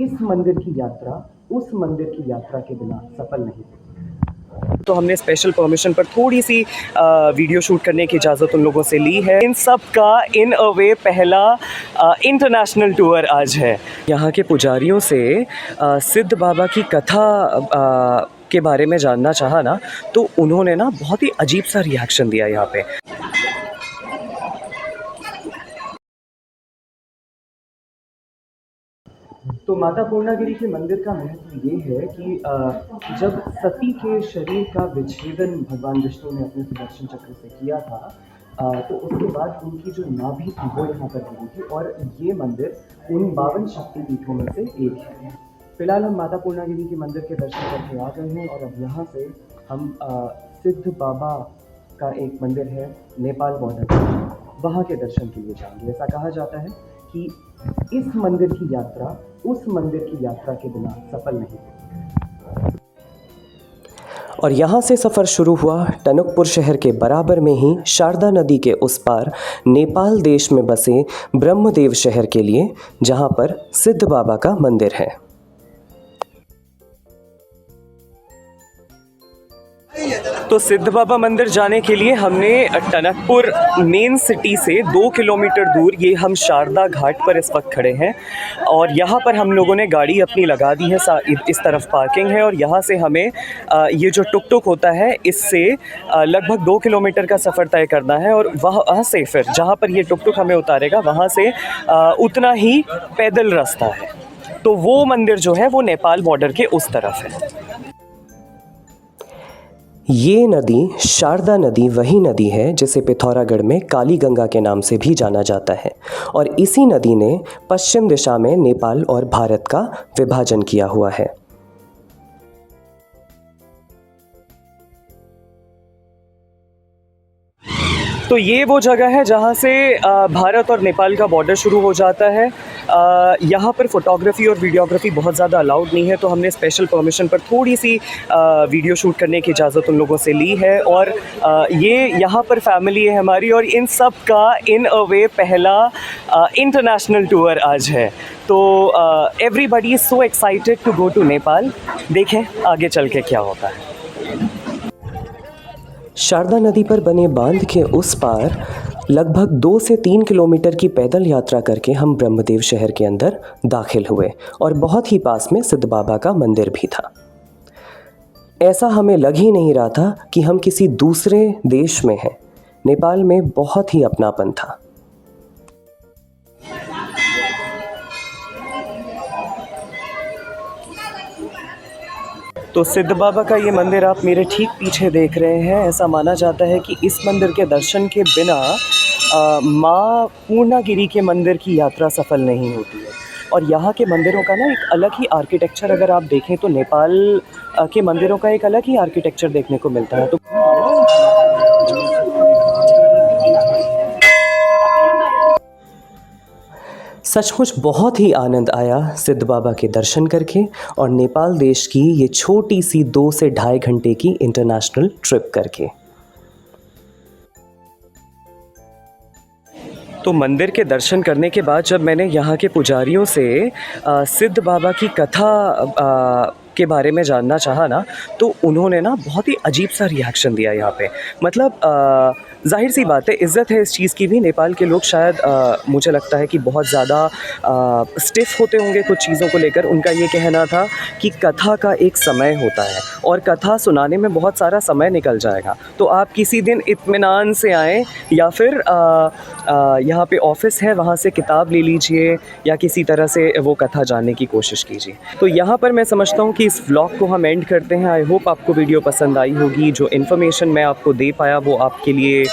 इस मंदिर की यात्रा उस मंदिर की यात्रा के बिना सफल नहीं होती। तो हमने स्पेशल परमिशन पर थोड़ी सी वीडियो शूट करने की इजाज़त उन लोगों से ली है। इन सब का इन अ वे पहला इंटरनेशनल टूर आज है। यहाँ के पुजारियों से सिद्ध बाबा की कथा के बारे में जानना चाहा ना, तो उन्होंने ना बहुत ही अजीब सा रिएक्शन दिया यहाँ पे। तो माता पूर्णागिरि के मंदिर का महत्व ये है कि जब सती के शरीर का विच्छेदन भगवान विष्णु ने अपने सुदर्शन चक्र से किया था, तो उसके बाद उनकी जो नाभि थी वो यहाँ पर गिरी थी और ये मंदिर उन 52 शक्तिपीठों में से एक है। फिलहाल हम माता पूर्णागिरि के मंदिर के दर्शन करके आ गए हैं और अब यहाँ से हम सिद्ध बाबा का एक मंदिर है नेपाल बॉर्डर पर, वहाँ के दर्शन के लिए जाएंगे। ऐसा कहा जाता है कि इस मंदिर की यात्रा उस मंदिर की यात्रा के बिना सफल नहीं होती। और यहाँ से सफ़र शुरू हुआ टनकपुर शहर के बराबर में ही शारदा नदी के उस पार नेपाल देश में बसे ब्रह्मदेव शहर के लिए, जहाँ पर सिद्ध बाबा का मंदिर है। तो सिद्ध बाबा मंदिर जाने के लिए हमने टनकपुर मेन सिटी से 2 किलोमीटर दूर ये हम शारदा घाट पर इस वक्त खड़े हैं और यहाँ पर हम लोगों ने गाड़ी अपनी लगा दी है। इस तरफ पार्किंग है और यहाँ से हमें ये जो टुक टुक होता है इससे लगभग 2 किलोमीटर का सफ़र तय करना है और वहाँ से फिर जहाँ पर ये टुक टुक हमें उतारेगा वहाँ से उतना ही पैदल रास्ता है। तो वो मंदिर जो है वो नेपाल बॉर्डर के उस तरफ है। ये नदी शारदा नदी वही नदी है जिसे पिथौरागढ़ में काली गंगा के नाम से भी जाना जाता है और इसी नदी ने पश्चिम दिशा में नेपाल और भारत का विभाजन किया हुआ है। तो ये वो जगह है जहाँ से भारत और नेपाल का बॉर्डर शुरू हो जाता है। यहाँ पर फ़ोटोग्राफ़ी और वीडियोग्राफ़ी बहुत ज़्यादा अलाउड नहीं है, तो हमने स्पेशल परमिशन पर थोड़ी सी वीडियो शूट करने की इजाज़त उन लोगों से ली है। और ये यहाँ पर फैमिली है हमारी और इन सब का इन अ वे पहला इंटरनेशनल टूर आज है। तो everybody is so excited to go to Nepal. देखें आगे चल के क्या होता है। शारदा नदी पर बने बांध के उस पार लगभग 2 से 3 किलोमीटर की पैदल यात्रा करके हम ब्रह्मदेव शहर के अंदर दाखिल हुए और बहुत ही पास में सिद्ध बाबा का मंदिर भी था। ऐसा हमें लग ही नहीं रहा था कि हम किसी दूसरे देश में हैं। नेपाल में बहुत ही अपनापन था। तो सिद्ध बाबा का ये मंदिर आप मेरे ठीक पीछे देख रहे हैं। ऐसा माना जाता है कि इस मंदिर के दर्शन के बिना माँ पूर्णागिरि के मंदिर की यात्रा सफल नहीं होती है। और यहाँ के मंदिरों का ना एक अलग ही आर्किटेक्चर, अगर आप देखें तो नेपाल के मंदिरों का एक अलग ही आर्किटेक्चर देखने को मिलता है। तो सचमुच बहुत ही आनंद आया सिद्ध बाबा के दर्शन करके और नेपाल देश की ये छोटी सी 2 से ढाई घंटे की इंटरनेशनल ट्रिप करके। तो मंदिर के दर्शन करने के बाद जब मैंने यहाँ के पुजारियों से सिद्ध बाबा की कथा के बारे में जानना चाहा ना, तो उन्होंने ना बहुत ही अजीब सा रिएक्शन दिया यहाँ पे। मतलब जाहिर सी बात है, इज़्ज़त है इस चीज़ की भी। नेपाल के लोग शायद मुझे लगता है कि बहुत ज़्यादा स्टिफ होते होंगे कुछ चीज़ों को लेकर। उनका ये कहना था कि कथा का एक समय होता है और कथा सुनाने में बहुत सारा समय निकल जाएगा, तो आप किसी दिन इत्मीनान से आएँ या फिर यहाँ पे ऑफ़िस है वहाँ से किताब ले लीजिए या किसी तरह से वो कथा जानने की कोशिश कीजिए। तो यहाँ पर मैं समझता हूँ कि इस व्लॉग को हम एंड करते हैं। आई होप आपको वीडियो पसंद आई होगी। जो इन्फॉर्मेशन मैं आपको दे पाया वो आपके लिए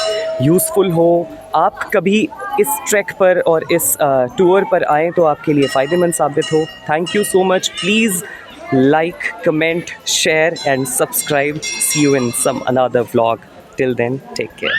यूज़फुल हो। आप कभी इस ट्रैक पर और इस टूर पर आएँ तो आपके लिए फ़ायदेमंद साबित हो। Thank you so much. Please like, comment, share and subscribe. See you in some another vlog. Till then, take care.